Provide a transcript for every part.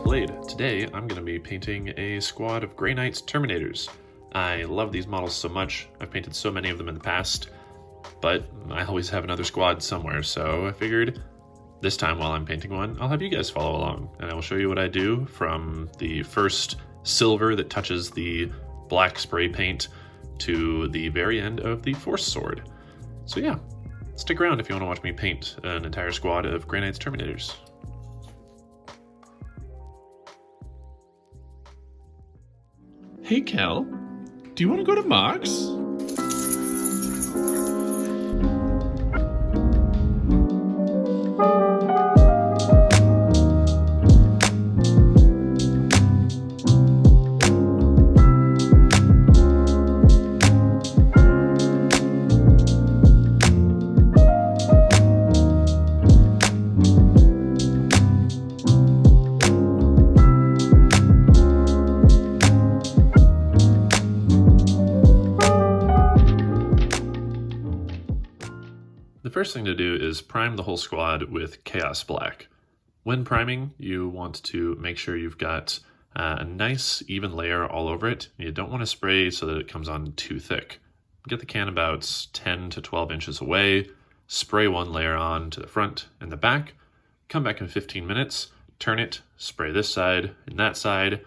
Blade. Today I'm going to be painting a squad of Grey Knight Terminators. I love these models so much. I've painted so many of them in the past, but I always have another squad somewhere, so I figured this time while I'm painting one, I'll have you guys follow along, and I will show you what I do from the first silver that touches the black spray paint to the very end of the Force Sword. So yeah, stick around if you want to watch me paint an entire squad of Grey Knight Terminators. Hey Cal, do you want to go to Mark's? The first thing to do is prime the whole squad with Chaos Black. When priming, you want to make sure you've got a nice even layer all over it. You don't want to spray so that it comes on too thick. Get the can about 10 to 12 inches away, spray one layer on to the front and the back, come back in 15 minutes, turn it, spray this side and that side,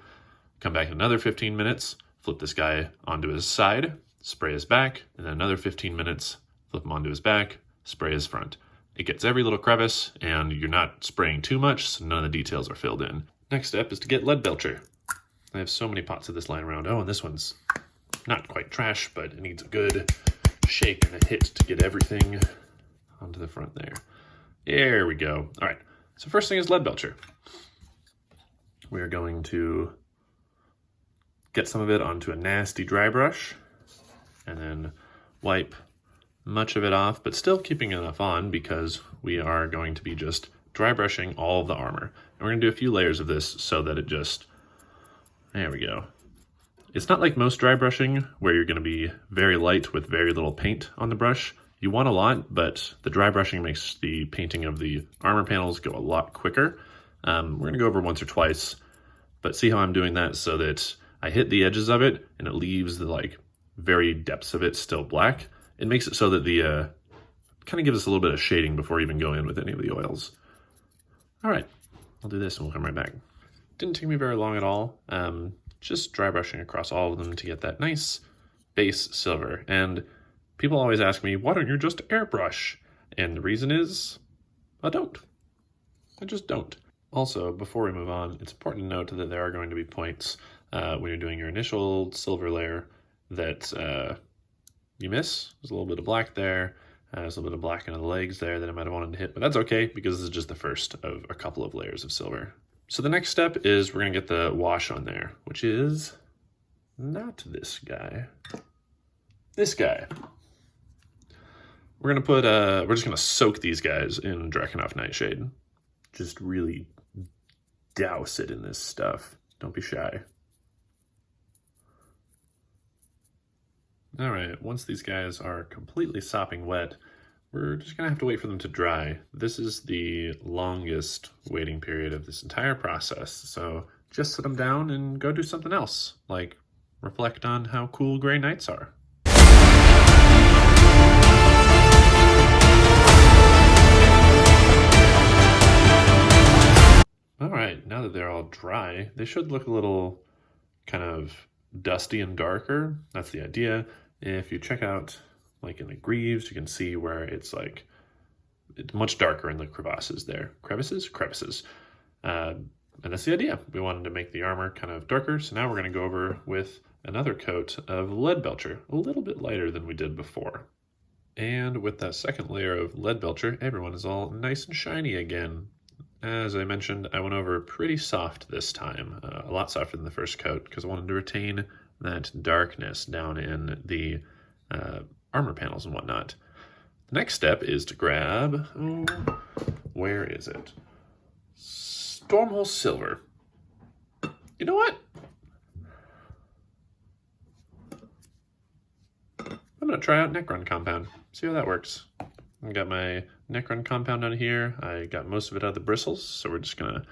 come back in another 15 minutes, flip this guy onto his side, spray his back, and then another 15 minutes, flip him onto his back, spray his front. It gets every little crevice, and you're not spraying too much, so none of the details are filled in. Next step is to get lead belcher. I have so many pots of this lying around. Oh, and this one's not quite trash, but it needs a good shake and a hit to get everything onto the front there. There we go. All right, so first thing is lead belcher. We're going to get some of it onto a nasty dry brush, and then wipe much of it off, but still keeping enough on because we are going to be just dry brushing all of the armor. And we're going to do a few layers of this so that it just, there we go. It's not like most dry brushing where you're going to be very light with very little paint on the brush. You want a lot, but the dry brushing makes the painting of the armor panels go a lot quicker. We're going to go over once or twice, but see how I'm doing that so that I hit the edges of it and it leaves the like very depths of it still black. It makes it so that the, kind of gives us a little bit of shading before we even go in with any of the oils. All right, I'll do this and we'll come right back. Didn't take me very long at all. Just dry brushing across all of them to get that nice base silver. And people always ask me, why don't you just airbrush? And the reason is, I don't. I just don't. Also, before we move on, it's important to note that there are going to be points when you're doing your initial silver layer that you miss. There's a little bit of black there. There's a little bit of black into the legs there that I might have wanted to hit, but that's okay because this is just the first of a couple of layers of silver. So the next step is we're gonna get the wash on there, which is not this guy. This guy. We're gonna put, we're just gonna soak these guys in Drakenhof Nightshade. Just really douse it in this stuff. Don't be shy. All right, once these guys are completely sopping wet, we're just gonna have to wait for them to dry. This is the longest waiting period of this entire process, so just sit them down and go do something else, like reflect on how cool Grey Knights are. All right, now that they're all dry, they should look a little kind of dusty and darker. That's the idea. If you check out like in the greaves, you can see where it's like, it's much darker in the crevasses there. Crevices? Crevices. And that's the idea. We wanted to make the armor kind of darker, so now we're gonna go over with another coat of lead belcher, a little bit lighter than we did before. And with that second layer of lead belcher, everyone is all nice and shiny again. As I mentioned, I went over pretty soft this time, a lot softer than the first coat, because I wanted to retain that darkness down in the armor panels and whatnot. The next step is to grab, where is it? Stormhole Silver. You know what? I'm gonna try out Necron Compound, see how that works. I got my Necron Compound on here. I got most of it out of the bristles, so we're just gonna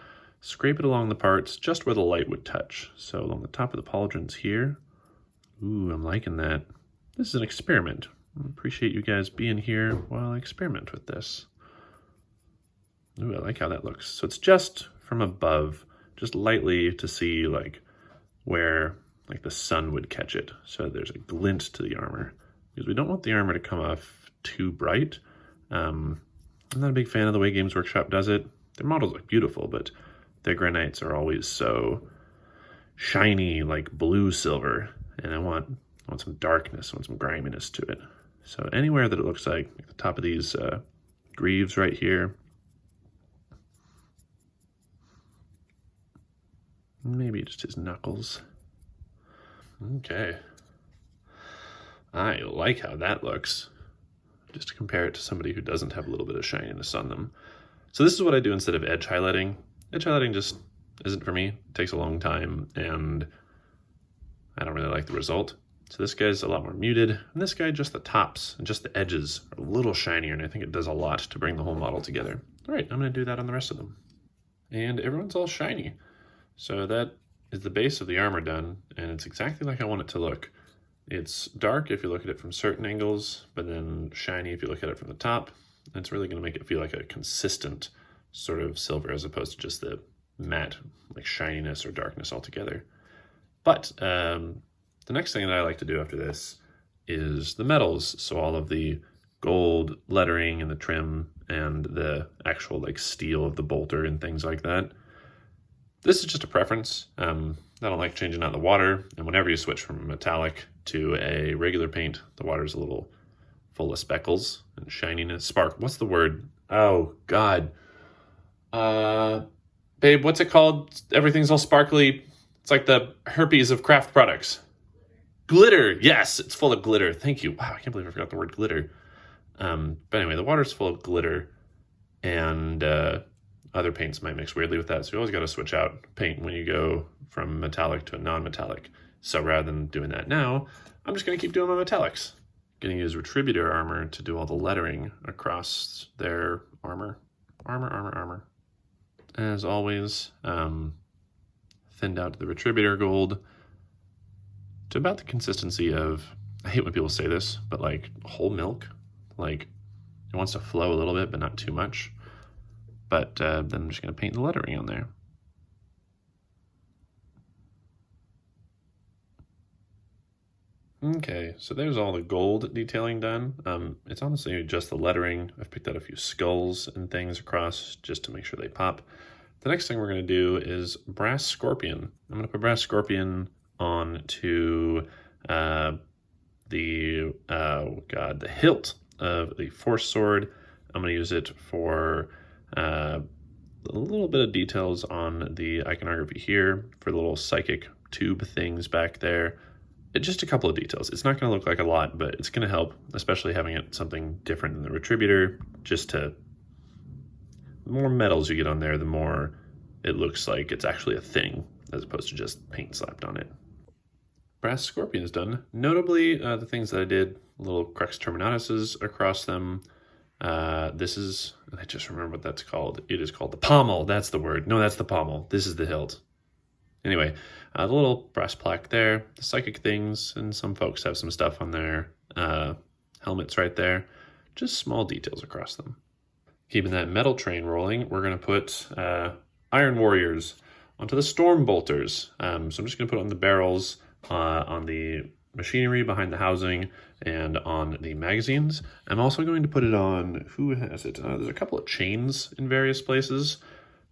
scrape it along the parts just where the light would touch. So along the top of the pauldrons here. Ooh, I'm liking that. This is an experiment. I appreciate you guys being here while I experiment with this. Ooh, I like how that looks. So it's just from above, just lightly to see like where like the sun would catch it. So there's a glint to the armor because we don't want the armor to come off too bright. I'm not a big fan of the way Games Workshop does it. Their models look beautiful, but their Grey Knights are always so shiny, like blue silver, and I want some darkness, I want some griminess to it. So anywhere that it looks like the top of these greaves right here, maybe just his knuckles. Okay. I like how that looks. Just to compare it to somebody who doesn't have a little bit of shininess on them. So this is what I do instead of edge highlighting. Edge highlighting just isn't for me. It takes a long time, and I don't really like the result. So this guy's a lot more muted, and this guy, just the tops and just the edges are a little shinier, and I think it does a lot to bring the whole model together. All right, I'm gonna do that on the rest of them. And everyone's all shiny. So that is the base of the armor done, and it's exactly like I want it to look. It's dark if you look at it from certain angles, but then shiny if you look at it from the top. And it's really gonna make it feel like a consistent sort of silver as opposed to just the matte like shininess or darkness altogether. But the next thing that I like to do after this is the metals. So all of the gold lettering and the trim and the actual like steel of the bolter and things like that. This is just a preference. I don't like changing out the water. And whenever you switch from metallic to a regular paint, the water's a little full of speckles and shininess. Spark, what's the word? Oh, God. Babe, what's it called? Everything's all sparkly. It's like the herpes of craft products. Glitter. Yes, it's full of glitter. Thank you. Wow, I can't believe I forgot the word glitter. But anyway, the water's full of glitter, and other paints might mix weirdly with that. So you always got to switch out paint when you go from metallic to a non-metallic. So rather than doing that now, I'm just going to keep doing my metallics. Going to use Retributor armor to do all the lettering across their armor. Armor. As always, thinned out the Retributor gold to about the consistency of, I hate when people say this, but like whole milk. Like it wants to flow a little bit, but not too much. But then I'm just going to paint the lettering on there. Okay, so there's all the gold detailing done. It's honestly just the lettering. I've picked out a few skulls and things across just to make sure they pop. The next thing we're going to do is brass scorpion. I'm going to put brass scorpion onto the hilt of the force sword. I'm going to use it for a little bit of details on the iconography here, for the little psychic tube things back there. Just a couple of details. It's not going to look like a lot, but it's going to help, especially having it something different than the Retributor. The more metals you get on there, the more it looks like it's actually a thing, as opposed to just paint slapped on it. Brass Scorpion is done. Notably, the things that I did, little Crux Terminatuses across them. This is, I just remember what that's called. It is called the pommel. That's the word. No, that's the pommel. This is the hilt. Anyway, the little brass plaque there, the psychic things, and some folks have some stuff on their helmets right there. Just small details across them. Keeping that metal train rolling, we're going to put Iron Warriors onto the Storm Bolters. So I'm just going to put it on the barrels, on the machinery behind the housing, and on the magazines. I'm also going to put it on, who has it? There's a couple of chains in various places.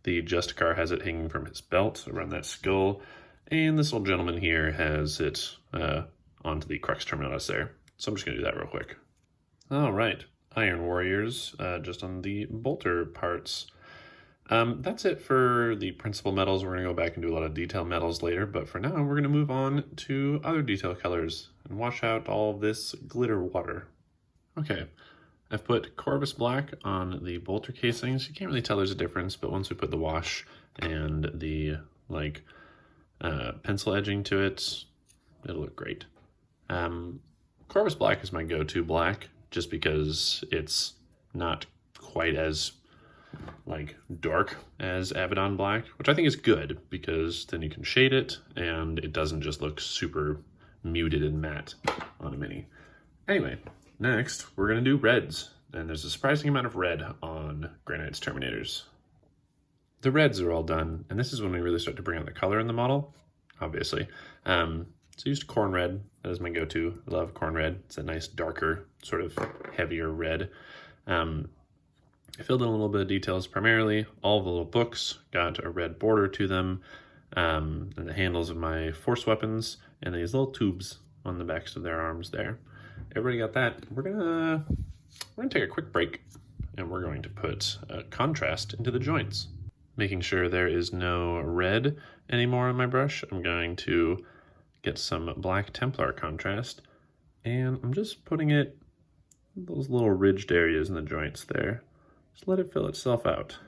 The Justicar has it hanging from his belt around that skull, and this little gentleman here has it onto the Crux Terminatus there. So I'm just going to do that real quick. All right, Iron Warriors, just on the bolter parts. That's it for the principal metals. We're going to go back and do a lot of detail metals later, but for now we're going to move on to other detail colors and wash out all this glitter water. Okay. I've put Corvus Black on the bolter casings. You can't really tell there's a difference, but once we put the wash and the pencil edging to it, it'll look great. Corvus Black is my go-to black, just because it's not quite as like dark as Abaddon black, which I think is good because then you can shade it and it doesn't just look super muted and matte on a Mini. Anyway, next we're gonna do reds, and there's a surprising amount of red on Grey Knight's Terminators. The reds are all done, and this is when we really start to bring out the color in the model, obviously. So I used corn red, that is my go-to. I love corn red. It's a nice darker, sort of heavier red. I filled in a little bit of details primarily. All of the little books got a red border to them, and the handles of my force weapons, and these little tubes on the backs of their arms there. Everybody got that. We're gonna take a quick break, and we're going to put contrast into the joints. Making sure there is no red anymore on my brush, I'm going to get some black Templar contrast, and I'm just putting it in those little ridged areas in the joints there. Just let it fill itself out.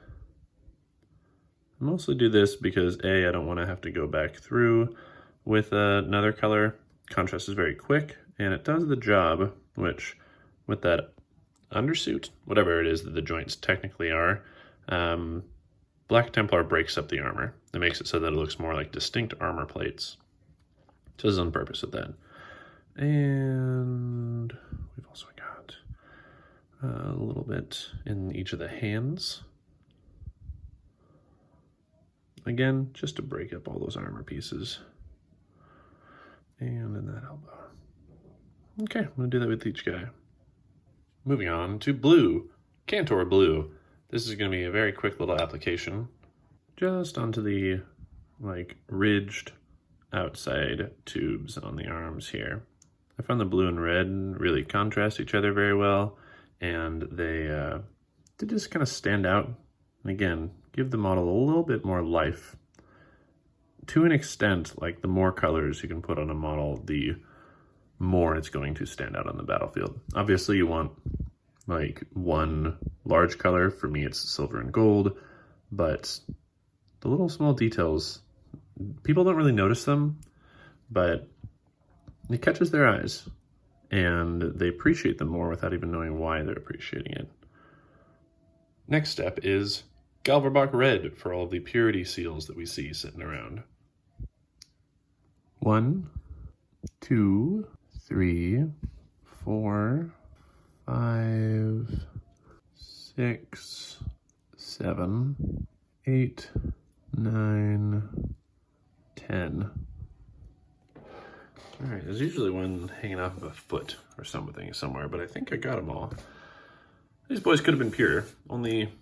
I mostly do this because A, I don't want to have to go back through with another color. Contrast is very quick, and it does the job, which with that undersuit, whatever it is that the joints technically are, Black Templar breaks up the armor. It makes it so that it looks more like distinct armor plates. So this is on purpose with that. And we've also got a little bit in each of the hands. Again, just to break up all those armor pieces. And in that elbow. Okay, I'm gonna do that with each guy. Moving on to blue, Cantor blue. This is gonna be a very quick little application, just onto the like ridged outside tubes on the arms here. I found the blue and red really contrast each other very well, and they just kind of stand out. And again, give the model a little bit more life. To an extent, like the more colors you can put on a model, the more it's going to stand out on the battlefield. Obviously you want like one large color. For me it's silver and gold, but the little small details, people don't really notice them, but it catches their eyes and they appreciate them more without even knowing why they're appreciating it. Next step is Galverbach red for all of the purity seals that we see sitting around. 1, 2, 3, 4, 5, 6, 7, 8, 9, 10. All right, there's usually one hanging off of a foot or something somewhere, but I think I got them all. These boys could have been pure. Only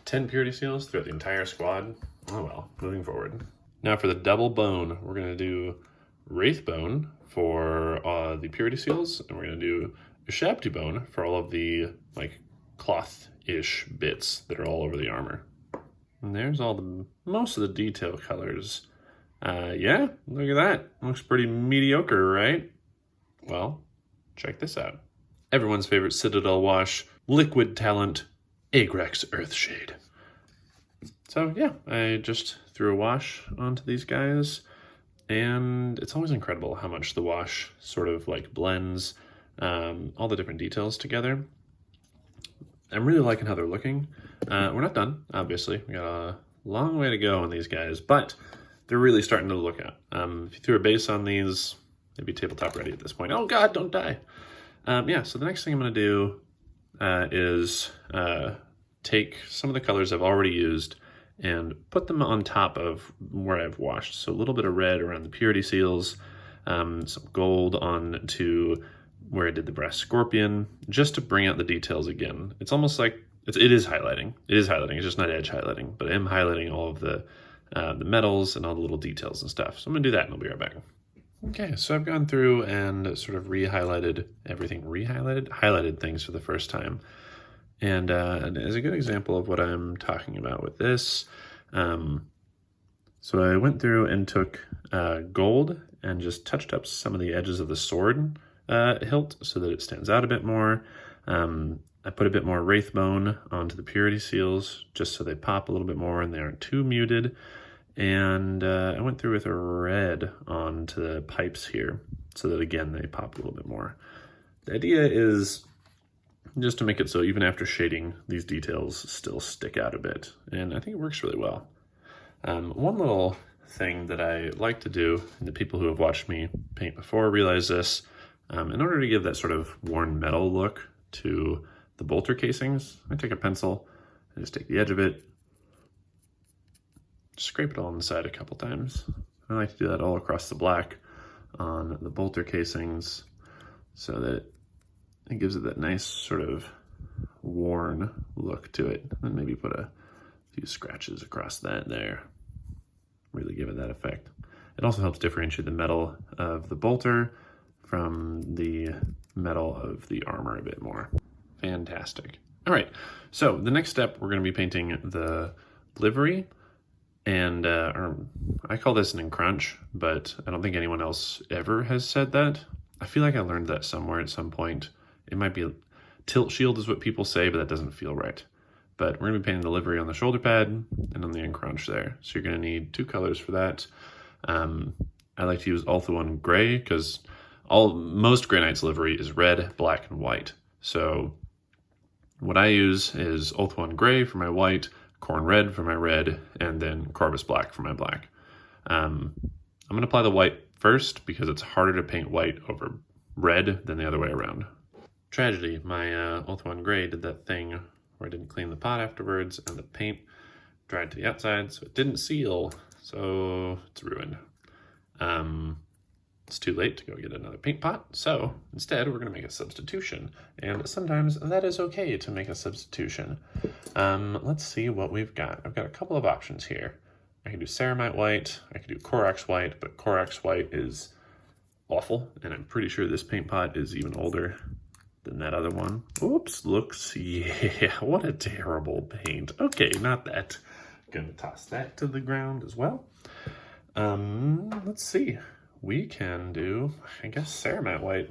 10 purity seals throughout the entire squad. Oh well, moving forward. Now for the double bone, we're gonna do Wraith bone for the purity seals, and we're gonna do Ushabti bone for all of the like cloth-ish bits that are all over the armor. And there's all the most of the detail colors. Yeah, look at that. Looks pretty mediocre, right? Well, check this out. Everyone's favorite Citadel wash, liquid talent, Agrex Earthshade. So yeah, I just threw a wash onto these guys, and it's always incredible how much the wash sort of like blends all the different details together. I'm really liking how they're looking. We're not done, obviously. We got a long way to go on these guys, but they're really starting to look at. If you threw a base on these, they'd be tabletop ready at this point. Oh God, don't die. Yeah, so the next thing I'm gonna do is take some of the colors I've already used and put them on top of where I've washed. So a little bit of red around the purity seals, some gold on to where I did the brass scorpion, just to bring out the details again. It's almost like, it is highlighting. It is highlighting, it's just not edge highlighting, but I am highlighting all of the metals and all the little details and stuff. So I'm gonna do that and I'll be right back. Okay, so I've gone through and sort of re-highlighted everything, highlighted things for the first time. And as a good example of what I'm talking about with this, so I went through and took gold and just touched up some of the edges of the sword hilt so that it stands out a bit more. I put a bit more wraith bone onto the purity seals just so they pop a little bit more and they aren't too muted. And I went through with a red onto the pipes here so that again they pop a little bit more. The idea is just to make it so even after shading, these details still stick out a bit. And I think it works really well. One little thing that I like to do, and the people who have watched me paint before realize this, in order to give that sort of worn metal look to the bolter casings, I take a pencil and just take the edge of it, scrape it all on the side a couple times. I like to do that all across the black on the bolter casings so that it gives it that nice sort of worn look to it. And maybe put a few scratches across that there. Really give it that effect. It also helps differentiate the metal of the bolter from the metal of the armor a bit more. Fantastic. All right, so the next step, we're going to be painting the livery. And I call this an encrunch, but I don't think anyone else ever has said that. I feel like I learned that somewhere at some point. It might be tilt shield is what people say, but that doesn't feel right. But we're going to be painting the livery on the shoulder pad and on the encrunch there. So you're going to need 2 colors for that. I like to use all through one gray because most Grey Knight's livery is red, black, and white. So what I use is all through one gray for my white, corn red for my red, and then Corvus black for my black. I'm going to apply the white first because it's harder to paint white over red than the other way around. Tragedy, my Ulthuan Gray did that thing where I didn't clean the pot afterwards and the paint dried to the outside, so it didn't seal, so it's ruined. It's too late to go get another paint pot, so instead we're going to make a substitution, and sometimes that is okay to make a substitution. Let's see what we've got. I've got a couple of options here. I can do ceramite white, I can do Corax white, but Corax white is awful, and I'm pretty sure this paint pot is even older than that other one. Oops, looks, yeah, what a terrible paint. Okay, not that. Gonna toss that to the ground as well. Let's see. We can do, I guess, ceramite white.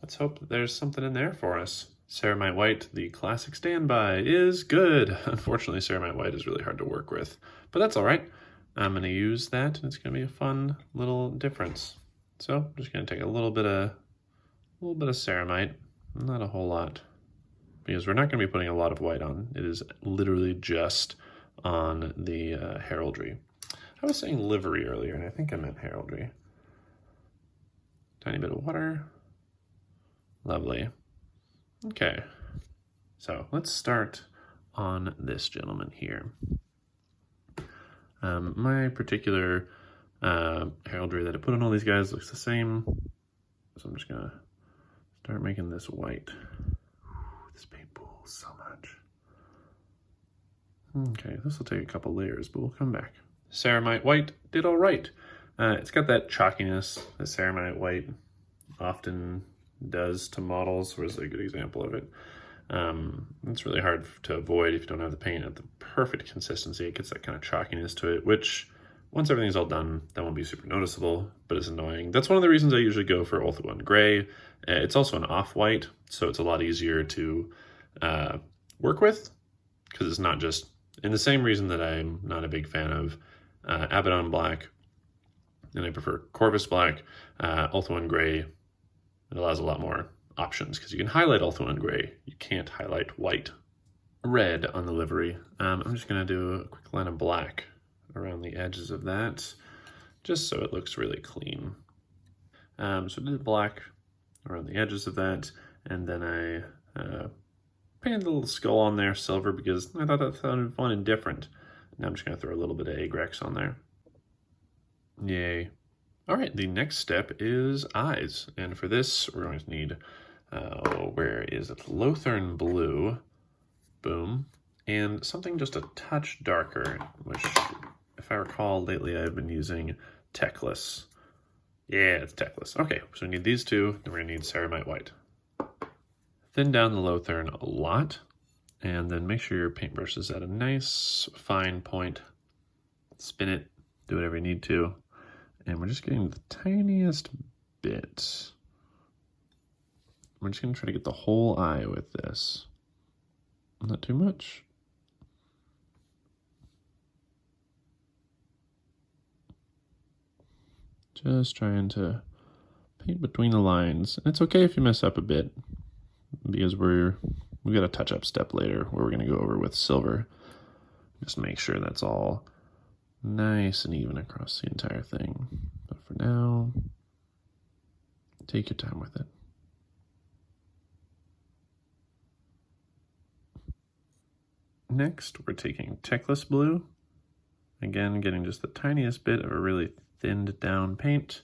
Let's hope that there's something in there for us. Ceramite white, the classic standby, is good. Unfortunately, ceramite white is really hard to work with, but that's all right. I'm gonna use that, and it's gonna be a fun little difference. So I'm just gonna take a little bit of ceramite, not a whole lot, because we're not gonna be putting a lot of white on. It is literally just on the heraldry. I was saying livery earlier, and I think I meant heraldry. Tiny bit of water. Lovely. Okay, so let's start on this gentleman here. My particular heraldry that I put on all these guys looks the same, so I'm just gonna start making this white. Ooh, this paint pools so much. Okay, this will take a couple layers, but we'll come back. Ceramite white did all right. It's got that chalkiness that ceramite white often does to models, whereas a good example of it. It's really hard to avoid if you don't have the paint at the perfect consistency. It gets that kind of chalkiness to it, which once everything's all done, that won't be super noticeable, but it's annoying. That's one of the reasons I usually go for Ulthuan Gray. It's also an off-white, so it's a lot easier to work with, because it's not just, and the same reason that I'm not a big fan of Abaddon Black, and I prefer Corvus Black, Ulthuan Gray. It allows a lot more options because you can highlight Ulthuan Gray. You can't highlight white. Red on the livery. I'm just going to do a quick line of black around the edges of that, just so it looks really clean. So I did black around the edges of that, and then I painted the little skull on there silver because I thought that sounded fun and different. Now I'm just going to throw a little bit of Agrex on there. Yay. All right, the next step is eyes. And for this, we're going to need, where is it? Lothern blue. Boom. And something just a touch darker, which, if I recall, lately I've been using Techless. Yeah, it's Techless. Okay, so we need these two, then we're going to need ceramite white. Thin down the Lothern a lot, and then make sure your paintbrush is at a nice fine point. Spin it, do whatever you need to. And we're just getting the tiniest bit. We're just going to try to get the whole eye with this. Not too much. Just trying to paint between the lines. And it's okay if you mess up a bit, because we're We got a touch-up step later where we're going to go over with silver. Just make sure that's all nice and even across the entire thing. But for now, take your time with it. Next, we're taking Techless blue. Again, getting just the tiniest bit of a really thinned down paint.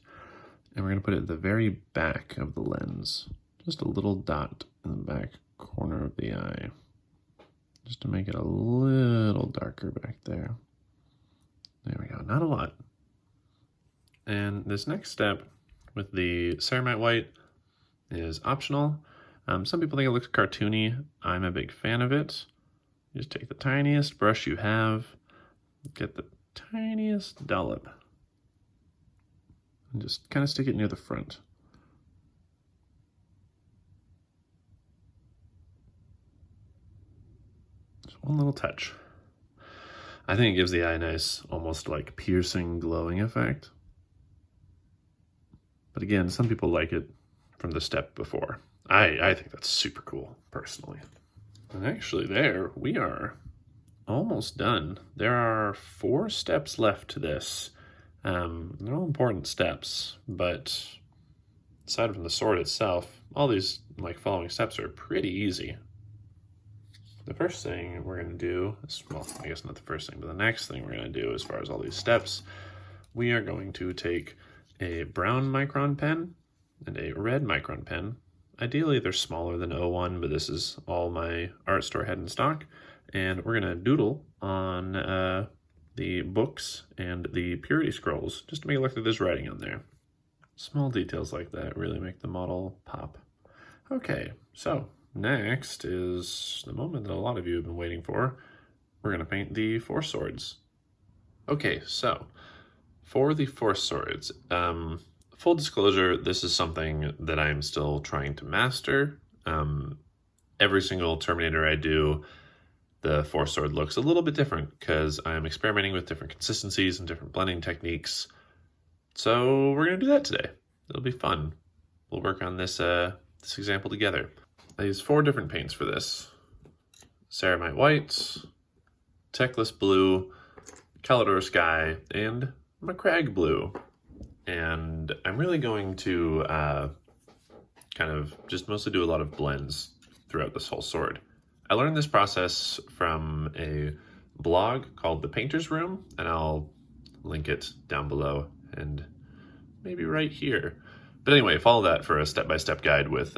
And we're going to put it at the very back of the lens. Just a little dot in the back corner of the eye. Just to make it a little darker back there. There we go, not a lot. And this next step with the ceramite white is optional. Some people think it looks cartoony. I'm a big fan of it. You just take the tiniest brush you have, get the tiniest dollop, and just kind of stick it near the front. Just one little touch. I think it gives the eye a nice, almost like piercing, glowing effect. But again, some people like it from the step before. I think that's super cool, personally. And actually there, we are almost done. There are 4 steps left to this. They're all important steps, but aside from the sword itself, all these following steps are pretty easy. The first thing we're going to do is, well, I guess not the first thing, but the next thing we're going to do as far as all these steps, we are going to take a brown micron pen and a red micron pen. Ideally, they're smaller than 01, but this is all my art store had in stock. And we're going to doodle on the books and the purity scrolls, just to make it look like there's writing on there. Small details like that really make the model pop. Okay, so next is the moment that a lot of you have been waiting for. We're going to paint the Force Swords. Okay, so for the Force Swords, full disclosure, this is something that I'm still trying to master. Every single Terminator I do, the Force Sword looks a little bit different because I'm experimenting with different consistencies and different blending techniques. So we're going to do that today. It'll be fun. We'll work on this example together. I use 4 different paints for this. Ceramite white, Techless blue, Calidor sky, and Macragge blue. And I'm really going to kind of just mostly do a lot of blends throughout this whole sword. I learned this process from a blog called The Painter's Room, and I'll link it down below and maybe right here. But anyway, follow that for a step-by-step guide with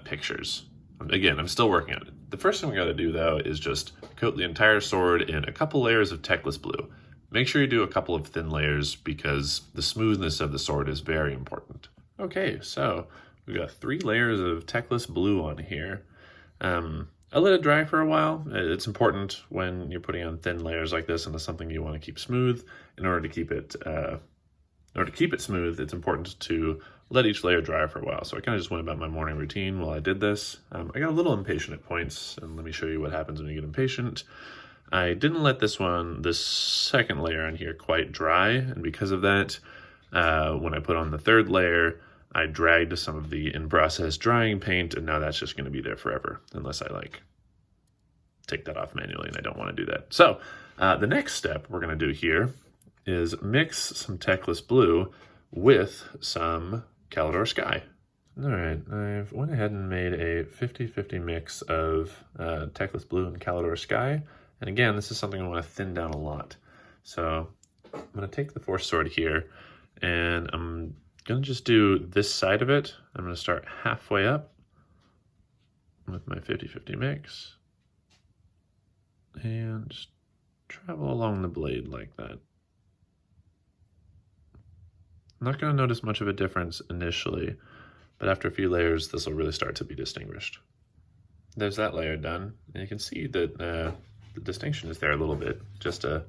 pictures. Again, I'm still working on it. The first thing we gotta do though is just coat the entire sword in a couple layers of Techless blue. Make sure you do a couple of thin layers because the smoothness of the sword is very important. Okay, so we've got 3 layers of Techless blue on here. I let it dry for a while. It's important when you're putting on thin layers like this into something you want to keep smooth. In order to keep it smooth, it's important to let each layer dry for a while. So I kind of just went about my morning routine while I did this. I got a little impatient at points, and let me show you what happens when you get impatient. I didn't let this second layer on here quite dry, and because of that, when I put on the 3rd layer, I dragged some of the in-process drying paint, and now that's just going to be there forever, unless I take that off manually, and I don't want to do that. So the next step we're going to do here is mix some Techless blue with some Calidor sky. All right, I've went ahead and made a 50-50 mix of Techless blue and Calidor sky. And again, this is something I want to thin down a lot. So I'm going to take the Force Sword here, and I'm going to just do this side of it. I'm going to start halfway up with my 50-50 mix. And just travel along the blade like that. I'm not going to notice much of a difference initially, but after a few layers, this will really start to be distinguished. There's that layer done, and you can see that the distinction is there a little bit, just a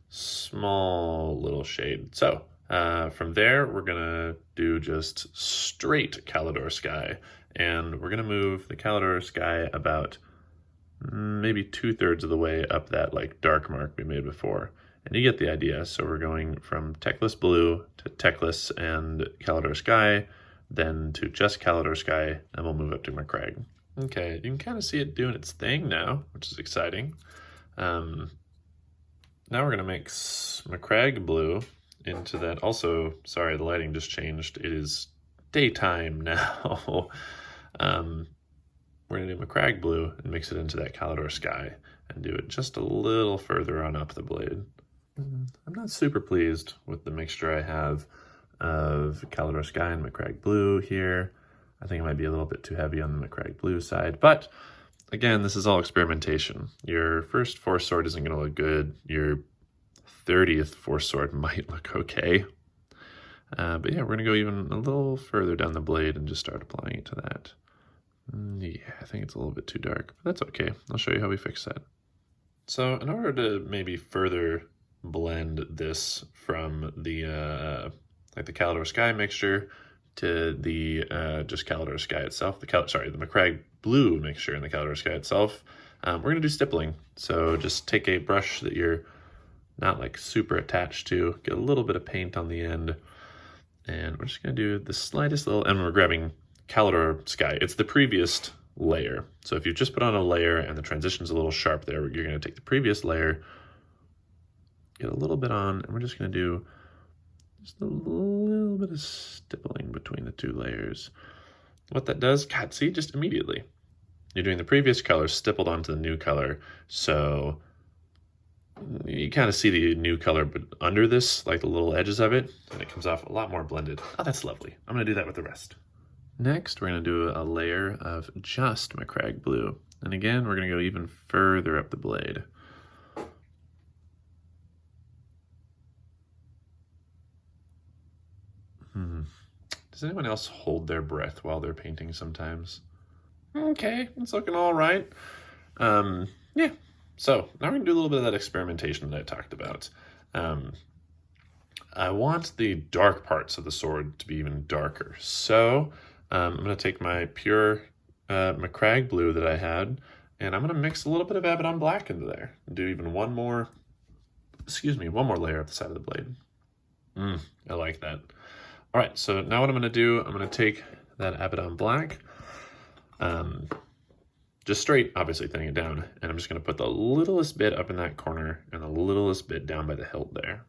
small little shade. So from there, we're gonna do just straight Calidor sky, and we're gonna move the Calidor sky about maybe 2/3 of the way up that dark mark we made before. And you get the idea. So we're going from Techless blue to Techless and Calidor sky, then to just Calidor sky, and we'll move up to Macragge. Okay, you can kind of see it doing its thing now, which is exciting. Now we're gonna mix McCrag blue into that. Also, sorry, the lighting just changed. It is daytime now. We're gonna do McCrag blue and mix it into that Calidor sky and do it just a little further on up the blade. I'm not super pleased with the mixture I have of Calidor sky and McCrag blue here. I think it might be a little bit too heavy on the McCrag blue side, but again, this is all experimentation. Your first Force Sword isn't going to look good. Your 30th Force Sword might look okay. But yeah, we're going to go even a little further down the blade and just start applying it to that. Yeah, I think it's a little bit too dark, but that's okay. I'll show you how we fix that. So in order to maybe further blend this from the like the Calidor Sky mixture to the just Calidor Sky itself, the McCrag blue mixture in the Calidor Sky itself, we're gonna do stippling. So just take a brush that you're not like super attached to, get a little bit of paint on the end, and we're just gonna do the slightest little, and we're grabbing Calidor Sky. It's the previous layer. So if you just put on a layer and the transition's a little sharp there, you're gonna take the previous layer, get a little bit on, and we're just gonna do just a little bit of stippling between the two layers. What that does, God, see, just immediately. You're doing the previous color stippled onto the new color, so you kind of see the new color but under this, like the little edges of it, and it comes off a lot more blended. Oh, that's lovely. I'm gonna do that with the rest. Next, we're gonna do a layer of just McCrag blue. And again, we're gonna go even further up the blade. Does anyone else hold their breath while they're painting sometimes? Okay, it's looking all right. Yeah, so now we're gonna do a little bit of that experimentation that I talked about. I want the dark parts of the sword to be even darker. So I'm gonna take my pure McCrag blue that I had, and I'm gonna mix a little bit of Abaddon black into there. Do even one more layer at the side of the blade. I like that. All right, so now what I'm gonna do, I'm gonna take that Abaddon black, just straight, obviously thinning it down, and I'm just gonna put the littlest bit up in that corner and the littlest bit down by the hilt there.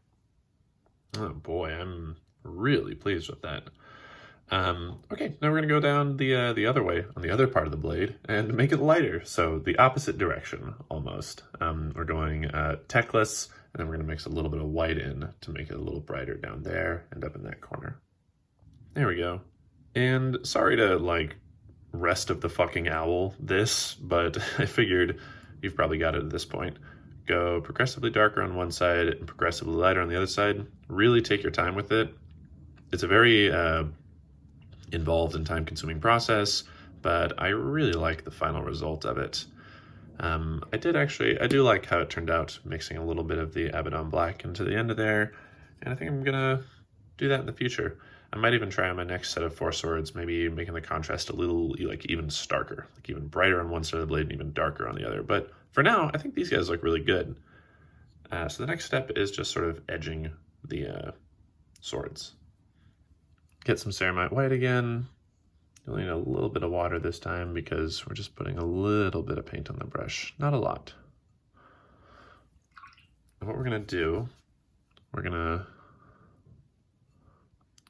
Oh boy, I'm really pleased with that. Okay, now we're gonna go down the other way, on the other part of the blade, and make it lighter, so the opposite direction, almost. We're going techless, and then we're gonna mix a little bit of white in to make it a little brighter down there and up in that corner. There we go. And sorry to, like, rest of the fucking owl this, but I figured you've probably got it at this point. Go progressively darker on one side and progressively lighter on the other side. Really take your time with it. It's a very involved and time-consuming process, but I really like the final result of it. I do like how it turned out, mixing a little bit of the Abaddon black into the end of there, and I think I'm gonna do that in the future. I might even try on my next set of Force Swords, maybe making the contrast a little, like, even starker, like even brighter on one side of the blade and even darker on the other. But for now, I think these guys look really good. So the next step is just sort of edging the swords. Get some ceramite white again. You'll need a little bit of water this time because we're just putting a little bit of paint on the brush, not a lot. And what we're gonna do, we're gonna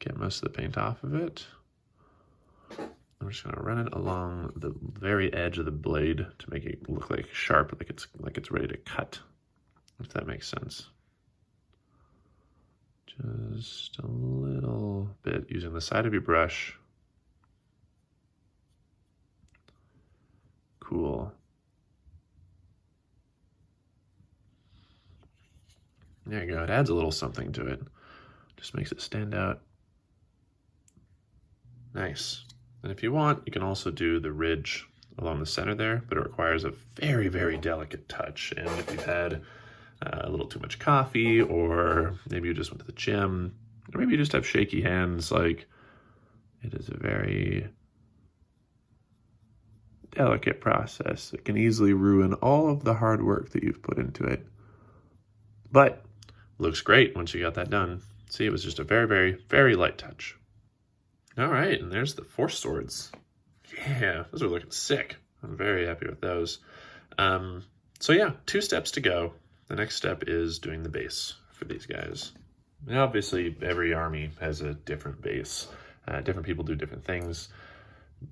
get most of the paint off of it. I'm just gonna run it along the very edge of the blade to make it look like sharp, like it's ready to cut, if that makes sense. Just a little bit using the side of your brush. Cool. There you go. It adds a little something to it. Just makes it stand out. Nice. And if you want, you can also do the ridge along the center there, but it requires a very, very delicate touch. And if you've had a little too much coffee, or maybe you just went to the gym, or maybe you just have shaky hands, like, it is a very delicate process that can easily ruin all of the hard work that you've put into it. But looks great once you got that done. See, it was just a very, very, very light touch. All right, and there's the Force Swords. Yeah, those are looking sick. I'm very happy with those. So yeah, 2 steps to go. The next step is doing the base for these guys. And obviously, every army has a different base. Different people do different things.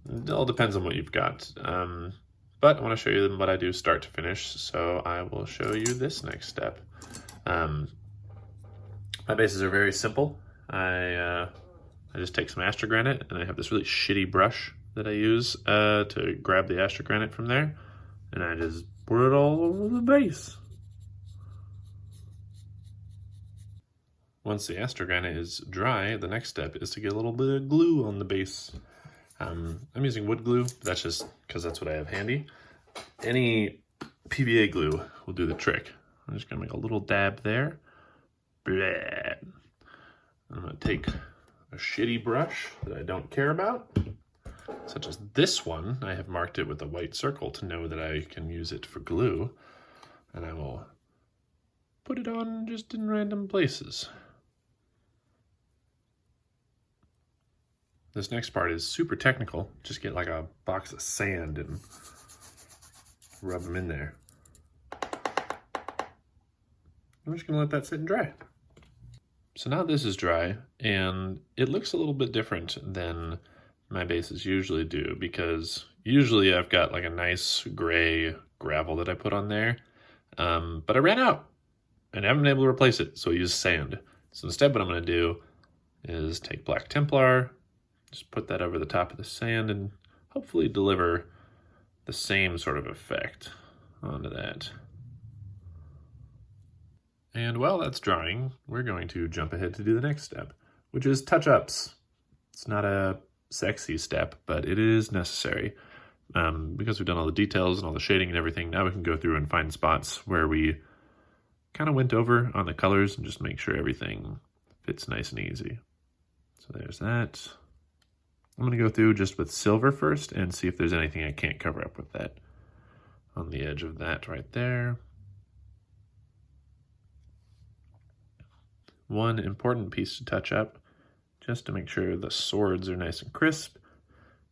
It all depends on what you've got. But I want to show you what I do start to finish, so I will show you this next step. My bases are very simple. I just take some astrogranite, and I have this really shitty brush that I use to grab the astrogranite from there, and I just pour it all over the base. Once the astrogranite is dry, the next step is to get a little bit of glue on the base. I'm using wood glue, but that's just because that's what I have handy. Any PVA glue will do the trick. I'm just gonna make a little dab there. Blah. I'm gonna take a shitty brush that I don't care about, such as this one. I have marked it with a white circle to know that I can use it for glue, and I will put it on just in random places. This next part is super technical. Just get like a box of sand and rub them in there. I'm just gonna let that sit and dry. So now this is dry, and it looks a little bit different than my bases usually do, because usually I've got like a nice gray gravel that I put on there, but I ran out and I haven't been able to replace it, so I use sand. So instead what I'm gonna do is take black Templar, just put that over the top of the sand, and hopefully deliver the same sort of effect onto that. And while that's drying, we're going to jump ahead to do the next step, which is touch-ups. It's not a sexy step, but it is necessary. Because we've done all the details and all the shading and everything, now we can go through and find spots where we kind of went over on the colors and just make sure everything fits nice and easy. So there's that. I'm going to go through just with silver first and see if there's anything I can't cover up with that. On the edge of that right there. One important piece to touch up, just to make sure the swords are nice and crisp,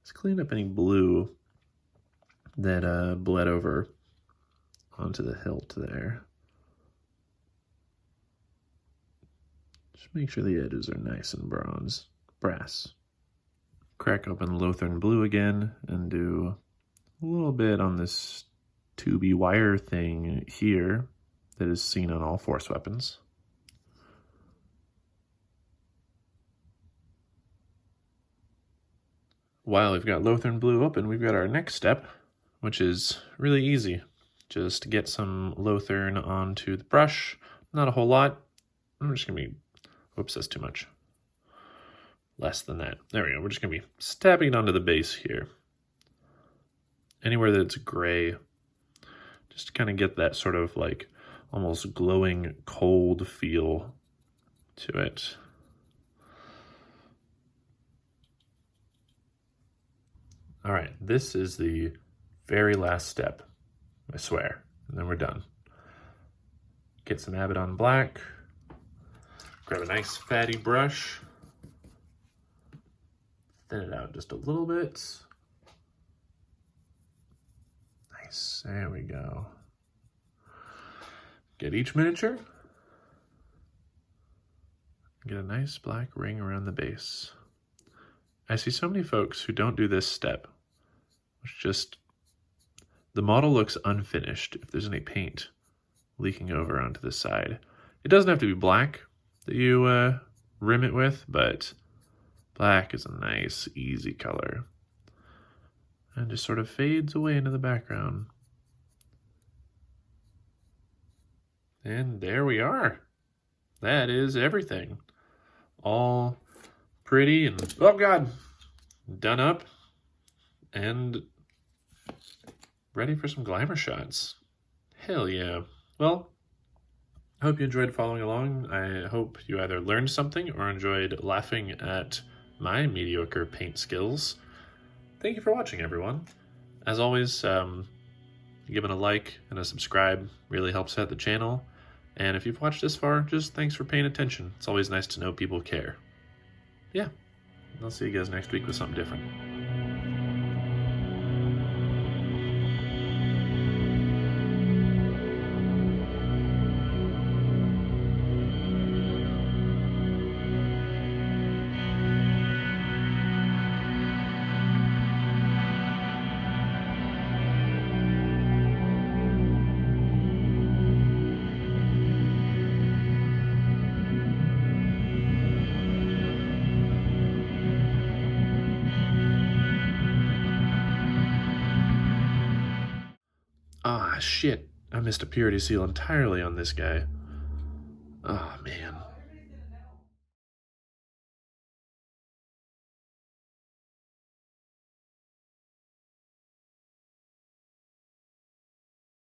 is clean up any blue that bled over onto the hilt there. Just make sure the edges are nice and brass. Crack open Lothern blue again and do a little bit on this tubey wire thing here that is seen on all force weapons. While we've got Lothern blue open, we've got our next step, which is really easy. Just get some Lothern onto the brush. Not a whole lot. I'm just gonna be, whoops, that's too much. Less than that. There we go. We're just going to be stabbing it onto the base here. Anywhere that it's gray, just to kind of get that sort of like almost glowing cold feel to it. All right, this is the very last step, I swear, and then we're done. Get some Abaddon black, grab a nice fatty brush, thin it out just a little bit. Nice, there we go. Get each miniature. Get a nice black ring around the base. I see so many folks who don't do this step, which just, the model looks unfinished if there's any paint leaking over onto the side. It doesn't have to be black that you rim it with, but black is a nice, easy color. And just sort of fades away into the background. And there we are. That is everything. All pretty and, oh God, done up and ready for some glamour shots. Hell yeah. Well, I hope you enjoyed following along. I hope you either learned something or enjoyed laughing at my mediocre paint skills. Thank you for watching, everyone. As always, giving a like and a subscribe really helps out the channel. And if you've watched this far, just thanks for paying attention. It's always nice to know people care. Yeah, I'll see you guys next week with something different. Ah, shit. I missed a purity seal entirely on this guy. Oh, man.